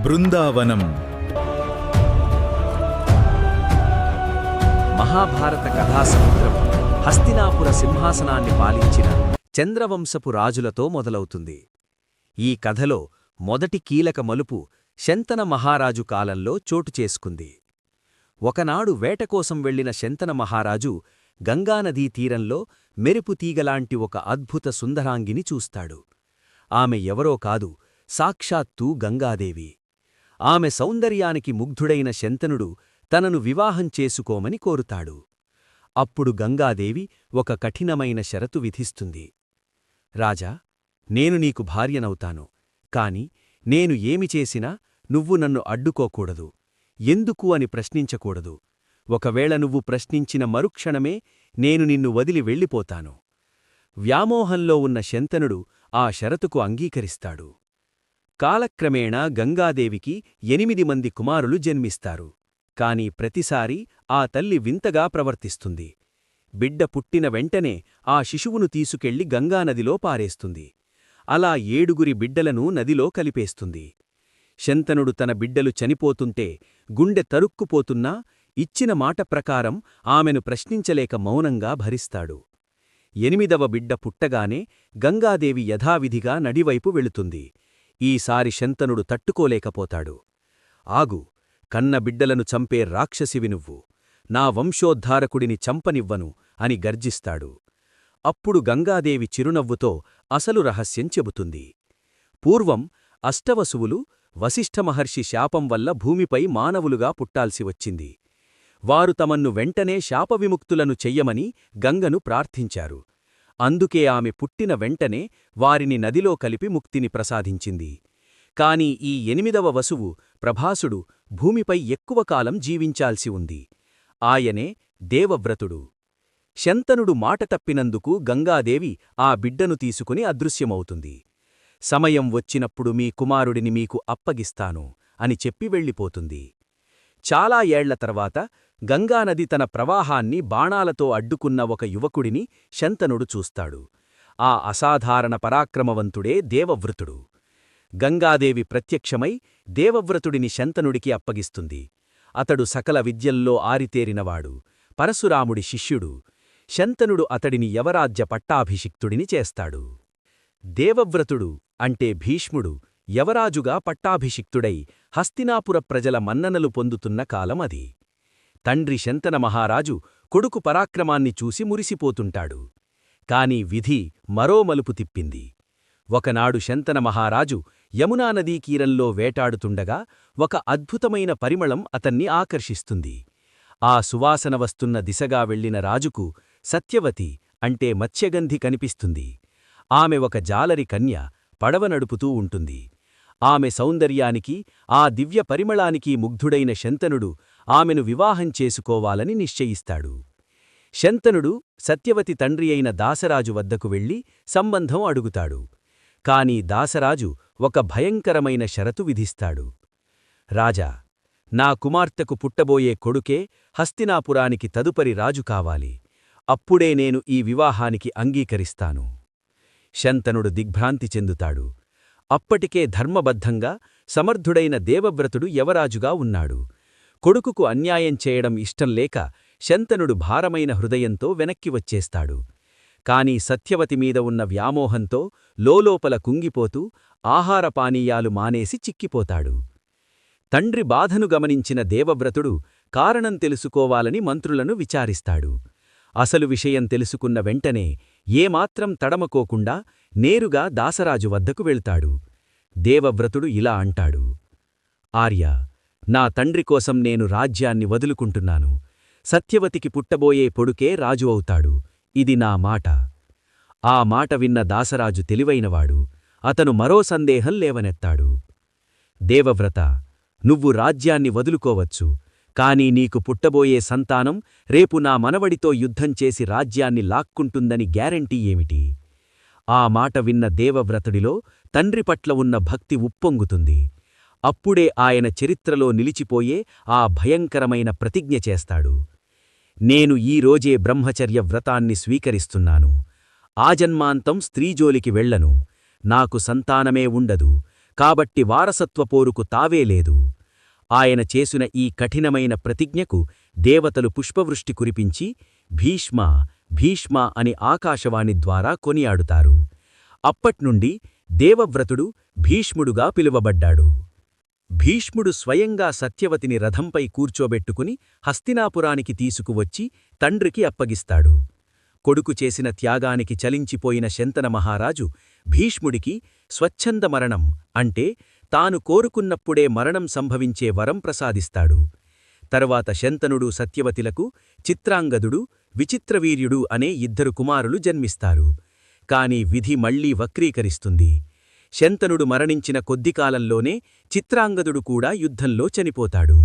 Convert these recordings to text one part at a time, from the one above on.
బృందావనం. మహాభారత కథాసముద్రం హస్తినాపుర సింహాసనాన్ని పాలించిన చంద్రవంశపు రాజులతో మొదలవుతుంది. ఈ కథలో మొదటి కీలక మలుపు శంతన మహారాజు కాలంలో చోటు చేసుకుంది. ఒకనాడు వేటకోసం వెళ్లిన శంతన మహారాజు గంగానదీ తీరంలో మెరుపు తీగలాంటి ఒక అద్భుత సుందరాంగిని చూస్తాడు. ఆమె ఎవరో కాదు, సాక్షాత్తూ గంగాదేవి. ఆమె సౌందర్యానికి ముగ్ధుడైన శంతనుడు తనను వివాహం చేసుకోమని కోరుతాడు. అప్పుడు గంగాదేవి ఒక కఠినమైన షరతు విధిస్తుంది. రాజా, నేను నీకు భార్యనవుతాను, కాని నేను ఏమి చేసినా నువ్వు నన్ను అడ్డుకోకూడదు. ఎందుకు అని ప్రశ్నించకూడదు. ఒకవేళ నువ్వు ప్రశ్నించిన మరుక్షణమే నేను నిన్ను వదిలి వెళ్ళిపోతాను. వ్యామోహంలో ఉన్న శంతనుడు ఆ షరతుకు అంగీకరిస్తాడు. కాలక్రమేణా గంగాదేవికి 8 మంది కుమారులు జన్మిస్తారు. కాని ప్రతిసారీ ఆ తల్లి వింతగా ప్రవర్తిస్తుంది. బిడ్డ పుట్టిన వెంటనే ఆ శిశువును తీసుకెళ్లి గంగానదిలో పారేస్తుంది. అలా 7 బిడ్డలను నదిలో కలిపేస్తుంది. శంతనుడు తన బిడ్డలు చనిపోతుంటే గుండె తరుక్కుపోతున్నా ఇచ్చిన మాట ప్రకారం ఆమెను ప్రశ్నించలేక మౌనంగా భరిస్తాడు. 8వ బిడ్డ పుట్టగానే గంగాదేవి యథావిధిగా నడివైపు వెళుతుంది. ఈసారి శంతనుడు తట్టుకోలేకపోతాడు. ఆగు, కన్న బిడ్డలను చంపే రాక్షసివి నువ్వు, నా వంశోద్ధారకుడిని చంపనివ్వను అని గర్జిస్తాడు. అప్పుడు గంగాదేవి చిరునవ్వుతో అసలు రహస్యం చెబుతుంది. పూర్వం అష్టవసువులు వశిష్ఠమహర్షి శాపం వల్ల భూమిపై మానవులుగా పుట్టాల్సి వచ్చింది. వారు తమన్ను వెంటనే శాపవిముక్తులను చెయ్యమని గంగను ప్రార్థించారు. అందుకే ఆమె పుట్టిన వెంటనే వారిని నదిలో కలిపి ముక్తిని ప్రసాదించింది. కాని ఈ 8వ వసువు ప్రభాసుడు భూమిపై ఎక్కువ కాలం జీవించాల్సి ఉంది. ఆయనే దేవవ్రతుడు. శంతనుడు మాట తప్పినందుకు గంగాదేవి ఆ బిడ్డను తీసుకుని అదృశ్యమవుతుంది. సమయం వచ్చినప్పుడు మీ కుమారుడిని మీకు అప్పగిస్తాను అని చెప్పి వెళ్ళిపోతుంది. చాలా ఏళ్ల తర్వాత గంగానది తన ప్రవాహాన్ని బాణాలతో అడ్డుకున్న ఒక యువకుడిని శంతనుడు చూస్తాడు. ఆ అసాధారణ పరాక్రమవంతుడే దేవవ్రతుడు. గంగాదేవి ప్రత్యక్షమై దేవవ్రతుడిని శంతనుడికి అప్పగిస్తుంది. అతడు సకల విద్యల్లో ఆరితేరినవాడు, పరశురాముడి శిష్యుడు. శంతనుడు అతడిని యవరాజ్య పట్టాభిషిక్తుడిని చేస్తాడు. దేవవ్రతుడు అంటే భీష్ముడు యవరాజుగా పట్టాభిషిక్తుడై హస్తినాపుర ప్రజల మన్ననలు పొందుతున్న కాలం అది. తండ్రి శంతన మహారాజు కొడుకు పరాక్రమాన్ని చూసి మురిసిపోతుంటాడు. కాని విధి మరో మలుపు తిప్పింది. ఒకనాడు శంతన మహారాజు యమునానదీ తీరంలో వేటాడుతుండగా ఒక అద్భుతమైన పరిమళం అతన్ని ఆకర్షిస్తుంది. ఆ సువాసన వస్తున్న దిశగా వెళ్లిన రాజుకు సత్యవతి అంటే మత్స్యగంధి కనిపిస్తుంది. ఆమె ఒక జాలరి కన్య, పడవ నడుపుతూ ఉంటుంది. ఆమె సౌందర్యానికి, ఆ దివ్య పరిమళానికి ముగ్ధుడైన శంతనుడు ఆమెను వివాహం చేసుకోవాలని నిశ్చయిస్తాడు. శంతనుడు సత్యవతి తండ్రి అయిన దాసరాజు వద్దకు వెళ్లి సంబంధం అడుగుతాడు. కాని దాసరాజు ఒక భయంకరమైన షరతు విధిస్తాడు. రాజా, నా కుమార్తెకు పుట్టబోయే కొడుకే హస్తినాపురానికి తదుపరి రాజు కావాలి. అప్పుడే నేను ఈ వివాహానికి అంగీకరిస్తాను. శంతనుడు దిగ్భ్రాంతి చెందుతాడు. అప్పటికే ధర్మబద్ధంగా సమర్థుడైన దేవవ్రతుడు యవరాజుగా ఉన్నాడు. కొడుకుకు అన్యాయం చేయడం ఇష్టంలేక శంతనుడు భారమైన హృదయంతో వెనక్కి వచ్చేస్తాడు. కాని సత్యవతి మీద ఉన్న వ్యామోహంతో లోలోపల కుంగిపోతూ ఆహారపానీయాలు మానేసి చిక్కిపోతాడు. తండ్రి బాధను గమనించిన దేవవ్రతుడు కారణం తెలుసుకోవాలని మంత్రులను విచారిస్తాడు. అసలు విషయం తెలుసుకున్న వెంటనే ఏమాత్రం తడమకోకుండా నేరుగా దాసరాజు వద్దకు వెళ్తాడు. దేవవ్రతుడు ఇలా అంటాడు. ఆర్యా, నా తండ్రి కోసం నేను రాజ్యాన్ని వదులుకుంటున్నాను. సత్యవతికి పుట్టబోయే పొడుకే రాజు అవుతాడు. ఇది నా మాట. ఆ మాట విన్న దాసరాజు తెలివైనవాడు. అతను మరో సందేహం లేవనెత్తాడు. దేవవ్రత, నువ్వు రాజ్యాన్ని వదులుకోవచ్చు, కాని నీకు పుట్టబోయే సంతానం రేపు నా మనవడితో యుద్ధం చేసి రాజ్యాన్ని లాక్కుంటుందని గ్యారెంటీ ఏమిటి? ఆ మాట విన్న దేవవ్రతుడిలో తండ్రి పట్ల ఉన్న భక్తి ఉప్పొంగుతుంది. అప్పుడే ఆయన చరిత్రలో నిలిచిపోయే ఆ భయంకరమైన ప్రతిజ్ఞ చేస్తాడు. నేను ఈ రోజే బ్రహ్మచర్య వ్రతాన్ని స్వీకరిస్తున్నాను. ఆజన్మాంతం స్త్రీజోలికి వెళ్లను. నాకు సంతానమే ఉండదు. కాబట్టి వారసత్వ పోరుకు తావేలేదు. ఆయన చేసిన ఈ కఠినమైన ప్రతిజ్ఞకు దేవతలు పుష్పవృష్టి కురిపించి భీష్మ భీష్మ అని ఆకాశవాణి ద్వారా కొనియాడుతారు. అప్పట్నుండి దేవవ్రతుడు భీష్ముడుగా పిలువబడ్డాడు. భీష్ముడు స్వయంగా సత్యవతిని రథంపై కూర్చోబెట్టుకుని హస్తినాపురానికి తీసుకువచ్చి తండ్రికి అప్పగిస్తాడు. కొడుకు చేసిన త్యాగానికి చలించిపోయిన శంతన మహారాజు భీష్ముడికి స్వచ్ఛంద మరణం అంటే తాను కోరుకున్నప్పుడే మరణం సంభవించే వరం ప్రసాదిస్తాడు. తరువాత శంతనుడు సత్యవతిలకు చిత్రాంగదుడు విచిత్రవీర్యుడు అనే 2 కుమారులు జన్మిస్తారు. కాని విధి మళ్లీ వక్రీకరిస్తుంది. శంతనుడు మరణించిన కొద్ది కాలంలోనే చిత్రాంగదుడు కూడా యుద్ధంలో చనిపోతాడు.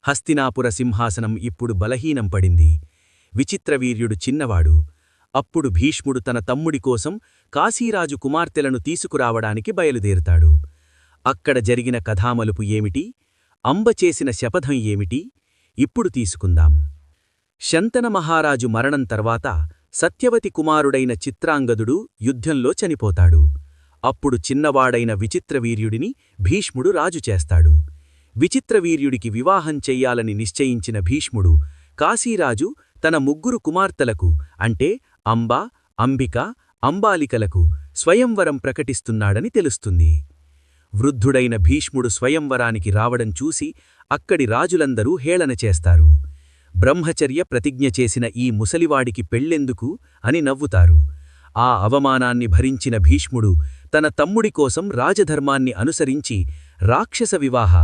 హస్తినాపుర సింహాసనం ఇప్పుడు బలహీనం పడింది. విచిత్రవీర్యుడు చిన్నవాడు. అప్పుడు భీష్ముడు తన తమ్ముడి కోసం కాశీరాజు కుమార్తెలను తీసుకురావడానికి బయలుదేరుతాడు. అక్కడ జరిగిన కథామలుపు ఏమిటి? అంబ చేసిన శపథం ఏమిటి? ఇప్పుడు తీసుకుందాం. శంతన మహారాజు మరణం తర్వాత సత్యవతి కుమారుడైన చిత్రాంగదుడు యుద్ధంలో చనిపోతాడు. అప్పుడు చిన్నవాడైన విచిత్రవీర్యుడిని భీష్ముడు రాజు చేస్తాడు. విచిత్రవీర్యుడికి వివాహం చెయ్యాలని నిశ్చయించిన భీష్ముడు కాశీరాజు తన 3 కుమార్తెలకు అంటే అంబ, అంబిక, అంబాలికలకు స్వయంవరం ప్రకటిస్తున్నాడని తెలుస్తుంది. వృద్ధుడైన భీష్ముడు స్వయంవరానికి రావడం చూసి అక్కడి రాజులందరూ హేళన చేస్తారు. బ్రహ్మచర్య ప్రతిజ్ఞ చేసిన ఈ ముసలివాడికి పెళ్ళెందుకు అని నవ్వుతారు. ఆ అవమానాన్ని భరించిన భీష్ముడు తన తమ్ముడి కోసం రాజధర్మాన్ని అనుసరించి రాక్షస వివాహ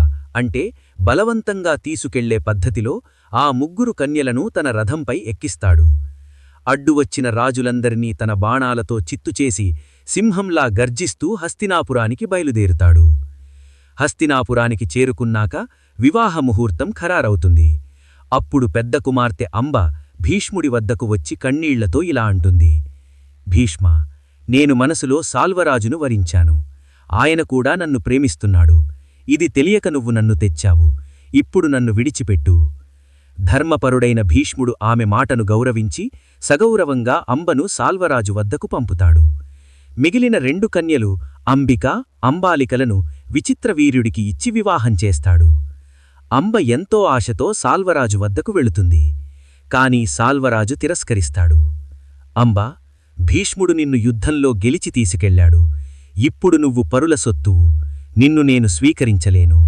అంటే బలవంతంగా తీసుకెళ్లే పద్ధతిలో ఆ 3 కన్యలను తన రథంపై ఎక్కిస్తాడు. అడ్డువచ్చిన రాజులందరినీ తన బాణాలతో చిత్తుచేసి సింహంలా గర్జిస్తూ హస్తినాపురానికి బయలుదేరుతాడు. హస్తినాపురానికి చేరుకున్నాక వివాహ ముహూర్తం ఖరారవుతుంది. అప్పుడు పెద్ద కుమార్తె అంబ భీష్ముడి వద్దకు వచ్చి కన్నీళ్లతో ఇలా అంటుంది: భీష్మ, నేను మనసులో సాల్వరాజును వరించాను. ఆయన కూడా నన్ను ప్రేమిస్తున్నాడు. ఇది తెలియక నువ్వు నన్ను తెచ్చావు. ఇప్పుడు నన్ను విడిచిపెట్టు. ధర్మపరుడైన భీష్ముడు ఆమె మాటను గౌరవించి సగౌరవంగా అంబను సాల్వరాజు వద్దకు పంపుతాడు. మిగిలిన 2 కన్యలు అంబిక, అంబాలికలను విచిత్రవీర్యుడికి ఇచ్చి వివాహం చేస్తాడు. అంబ ఎంతో ఆశతో సాల్వరాజు వద్దకు వెళుతుంది. కాని సాల్వరాజు తిరస్కరిస్తాడు. అంబా, భీష్ముడు నిన్ను యుద్ధంలో గెలిచి తీసుకెళ్లాడు. ఇప్పుడు నువ్వు పరుల సొత్తువు. నిన్ను నేను స్వీకరించలేను.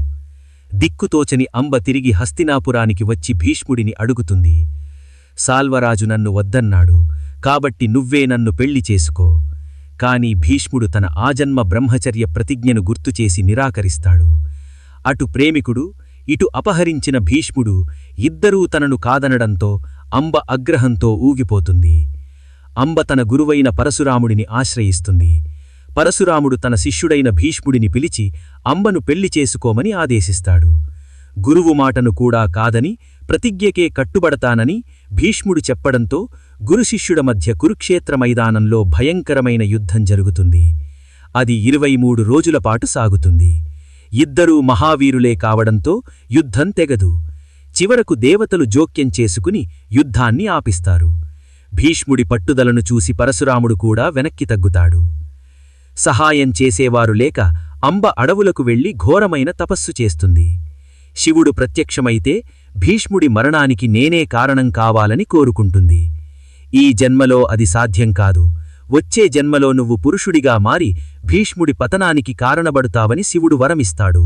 దిక్కుతోచని అంబ తిరిగి హస్తినాపురానికి వచ్చి భీష్ముడిని అడుగుతుంది: సాల్వరాజు నన్ను వద్దన్నాడు, కాబట్టి నువ్వే నన్ను పెళ్లి చేసుకో. కాని భీష్ముడు తన ఆజన్మ బ్రహ్మచర్య ప్రతిజ్ఞను గుర్తుచేసి నిరాకరిస్తాడు. అటు ప్రేమికుడు, ఇటు అపహరించిన భీష్ముడు ఇద్దరూ తనను కాదనడంతో అంబ అగ్రహంతో ఊగిపోతుంది. అంబ తన గురువైన పరశురాముడిని ఆశ్రయిస్తుంది. పరశురాముడు తన శిష్యుడైన భీష్ముడిని పిలిచి అంబను పెళ్లి చేసుకోమని ఆదేశిస్తాడు. గురువు మాటను కూడా కాదని ప్రతిజ్ఞకే కట్టుబడతానని భీష్ముడు చెప్పడంతో గురుశిష్యుడ మధ్య కురుక్షేత్ర మైదానంలో భయంకరమైన యుద్ధం జరుగుతుంది. అది 23 రోజులపాటు సాగుతుంది. ఇద్దరూ మహావీరులే కావడంతో యుద్ధం తెగదు. చివరకు దేవతలు జోక్యం చేసుకుని యుద్ధాన్ని ఆపిస్తారు. భీష్ముడి పట్టుదలను చూసి పరశురాముడు కూడా వెనక్కి తగ్గుతాడు. సహాయం చేసేవారు లేక అంబ అడవులకు వెళ్లి ఘోరమైన తపస్సు చేస్తుంది. శివుడు ప్రత్యక్షమైతే భీష్ముడి మరణానికి నేనే కారణం కావాలని కోరుకుంటుంది. ఈ జన్మలో అది సాధ్యం కాదు. వచ్చే జన్మలో నువ్వు పురుషుడిగా మారి భీష్ముడి పతనానికి కారణపడుతావని శివుడు వరమిస్తాడు.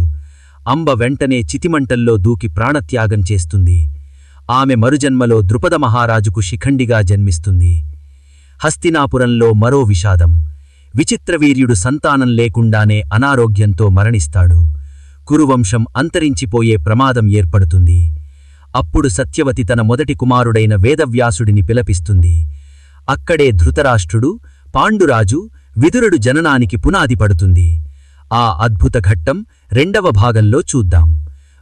అంబ వెంటనే చితిమంటల్లో దూకి ప్రాణత్యాగం చేస్తుంది. ఆమె మరుజన్మలో ద్రుపద మహారాజుకు శిఖండిగా జన్మిస్తుంది. హస్తినాపురంలో మరో విషాదం. విచిత్రవీర్యుడు సంతానం లేకుండానే అనారోగ్యంతో మరణిస్తాడు. కురువంశం అంతరించిపోయే ప్రమాదం ఏర్పడుతుంది. అప్పుడు సత్యవతి తన మొదటి కుమారుడైన వేదవ్యాసుడిని పిలపిస్తుంది. అక్కడే ధృతరాష్ట్రుడు, పాండురాజు, విదురుడు జననానికి పునాది పడుతుంది. ఆ అద్భుత ఘట్టం 2వ భాగంలో చూద్దాం.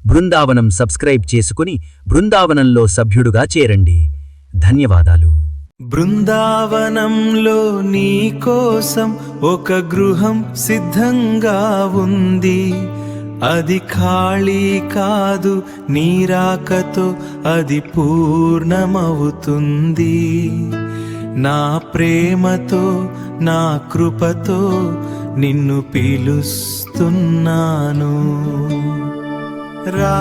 బృందావనం సబ్స్క్రైబ్ చేసుకుని బృందావనంలో సభ్యుడుగా చేరండి. ధన్యవాదాలు. బృందావనంలో నీకోసం ఒక గృహం సిద్ధంగా ఉంది. అది ఖాళీ కాదు, నీరాకతో అది పూర్ణమవుతుంది. నా ప్రేమతో, నా కృపతో నిన్ను పిలుస్తూ వస్తున్నాను రా